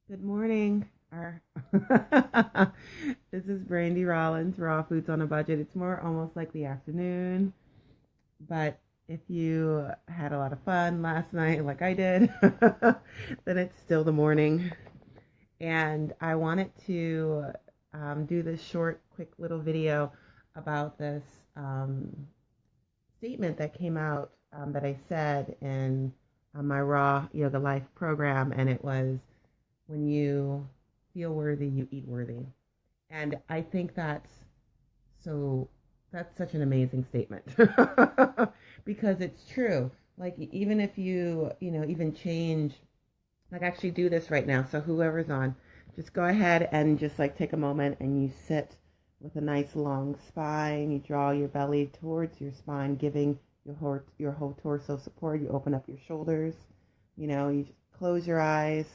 Good morning. This is Brandy Rollins, Raw Foods on a Budget. It's more almost like the afternoon, but if you had a lot of fun last night, like I did, then it's still the morning. And I wanted to do this short, quick little video about this um, statement that came out that I said in my Raw Yoga Life program, and it was, when you feel worthy, you eat worthy. And I think so that's such an amazing statement because it's true. Like even if even change, like actually do this right now. So whoever's on, just go ahead and just like take a moment and you sit with a nice long spine. You draw your belly towards your spine, giving your whole torso support. You open up your shoulders. You just close your eyes,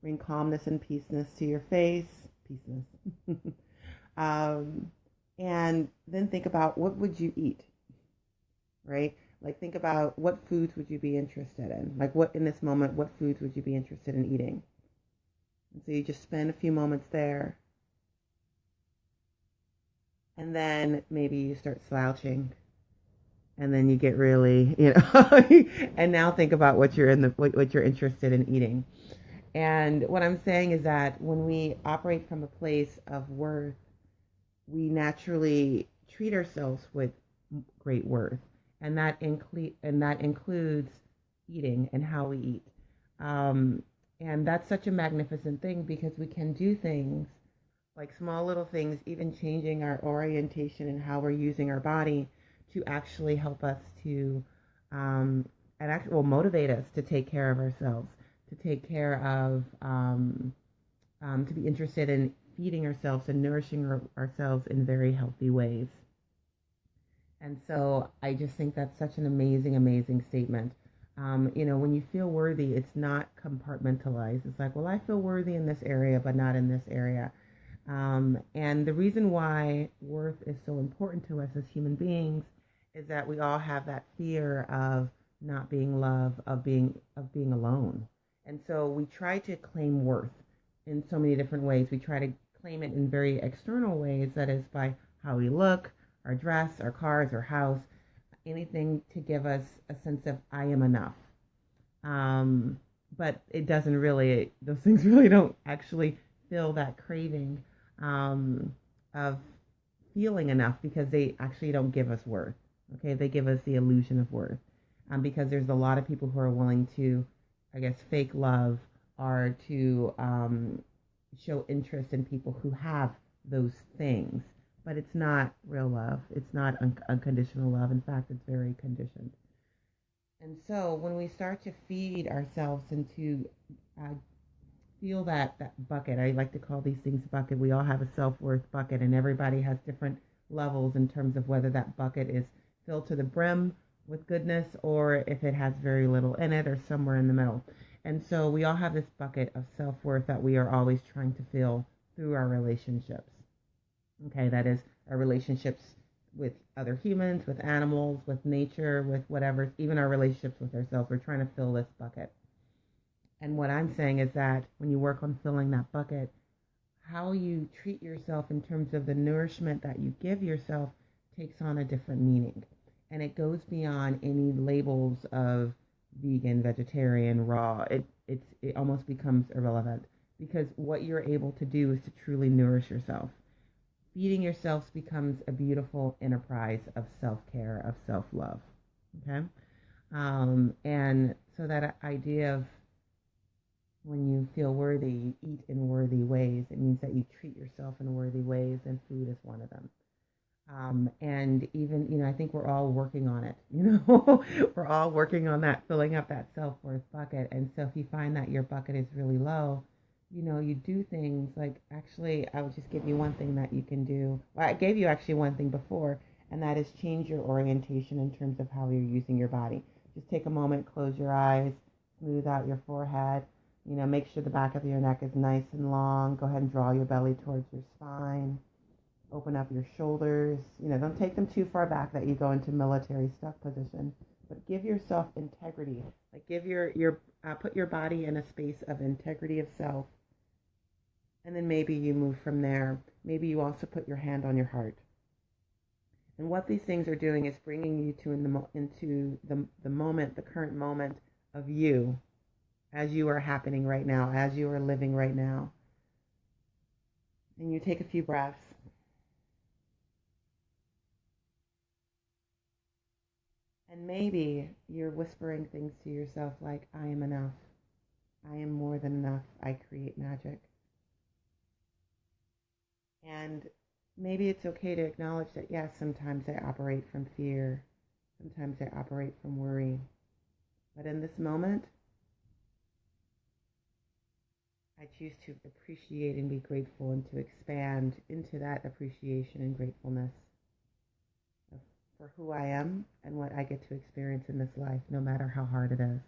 bring calmness and peaceness to your face. Peaceness. um, and then think about, what would you eat, right? Like think about, what foods would you be interested in? Like what in this moment, what foods would you be interested in eating? And so you just spend a few moments there, and then maybe you start slouching, and then you get really, and now think about what you're interested in eating. And what I'm saying is that when we operate from a place of worth, we naturally treat ourselves with great worth, and that includes eating and how we eat. Um, and that's such a magnificent thing because we can do things like small little things, even changing our orientation and how we're using our body to actually help us to and actually will motivate us to take care of ourselves, to take care of to be interested in feeding ourselves and nourishing ourselves in very healthy ways. And so I just think that's such an amazing, amazing statement. When you feel worthy, it's not compartmentalized. It's like, well, I feel worthy in this area, but not in this area. And the reason why worth is so important to us as human beings is that we all have that fear of not being loved, of being alone. And so we try to claim worth in so many different ways. We try to claim it in very external ways, that is by how we look, our dress, our cars, our house, anything to give us a sense of I am enough. But it doesn't really, those things really don't actually fill that craving um, of feeling enough, because they actually don't give us worth. Okay, they give us the illusion of worth, because there's a lot of people who are willing to, I guess, fake love, or to show interest in people who have those things. But it's not real love. It's not unconditional love. In fact, it's very conditioned. And so when we start to feed ourselves and to feel that bucket, I like to call these things bucket. We all have a self-worth bucket, and everybody has different levels in terms of whether that bucket is filled to the brim with goodness, or if it has very little in it, or somewhere in the middle. And so we all have this bucket of self-worth that we are always trying to fill through our relationships. Okay, that is our relationships with other humans, with animals, with nature, with whatever, even our relationships with ourselves. We're trying to fill this bucket. And what I'm saying is that when you work on filling that bucket, how you treat yourself in terms of the nourishment that you give yourself takes on a different meaning. And it goes beyond any labels of vegan, vegetarian, raw. It almost becomes irrelevant, because what you're able to do is to truly nourish yourself. Feeding yourself becomes a beautiful enterprise of self-care, of self-love. Okay? And so that idea of, when you feel worthy, you eat in worthy ways. It means that you treat yourself in worthy ways, and food is one of them. And even, I think we're all working on it. We're all working on that, filling up that self-worth bucket. And so if you find that your bucket is really low, you do things like, actually, I would just give you one thing that you can do. Well, I gave you actually one thing before, and that is change your orientation in terms of how you're using your body. Just take a moment, close your eyes, smooth out your forehead. Make sure the back of your neck is nice and long. Go ahead and draw your belly towards your spine. Open up your shoulders. Don't take them too far back that you go into military stuck position. But give yourself integrity. Like give put your body in a space of integrity of self, And then maybe you move from there. Maybe you also put your hand on your heart. And what these things are doing is bringing you into the moment, the current moment of you, as you are happening right now, as you are living right now. And you take a few breaths. And maybe you're whispering things to yourself like, I am enough. I am more than enough. I create magic. And maybe it's okay to acknowledge that, yes, sometimes I operate from fear. Sometimes I operate from worry. But in this moment, I choose to appreciate and be grateful and to expand into that appreciation and gratefulness for who I am and what I get to experience in this life, no matter how hard it is.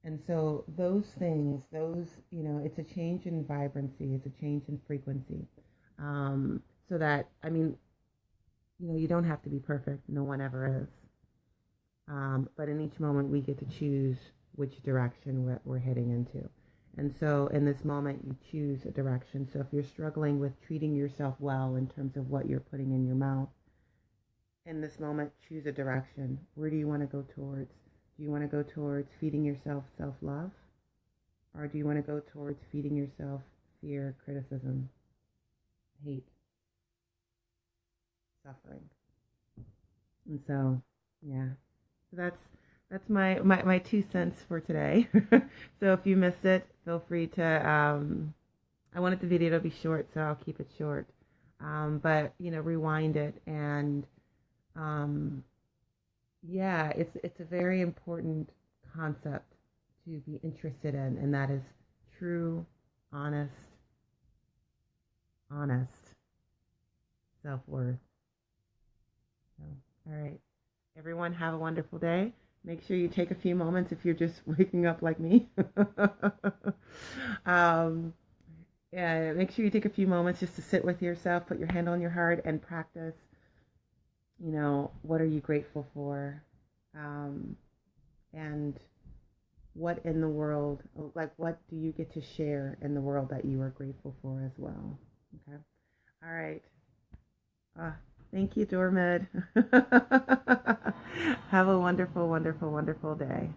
And so those things, it's a change in vibrancy, it's a change in frequency. So that, you don't have to be perfect. No one ever is. But in each moment, we get to choose which direction we're heading into. And so in this moment, you choose a direction. So if you're struggling with treating yourself well in terms of what you're putting in your mouth, in this moment, choose a direction. Where do you want to go towards? Do you want to go towards feeding yourself self-love? Or do you want to go towards feeding yourself fear, criticism, hate, suffering? And so, yeah, so that's my 2 cents for today. So if you missed it, feel free to, I wanted the video to be short, so I'll keep it short. But, rewind it. And, yeah, it's a very important concept to be interested in, and that is true, honest self-worth. So, all right. Everyone have a wonderful day. Make sure you take a few moments if you're just waking up like me. Yeah, make sure you take a few moments just to sit with yourself, put your hand on your heart, and practice, what are you grateful for? And what in the world, what do you get to share in the world that you are grateful for as well? Okay. All right. Thank you, Dormid. Have a wonderful, wonderful, wonderful day.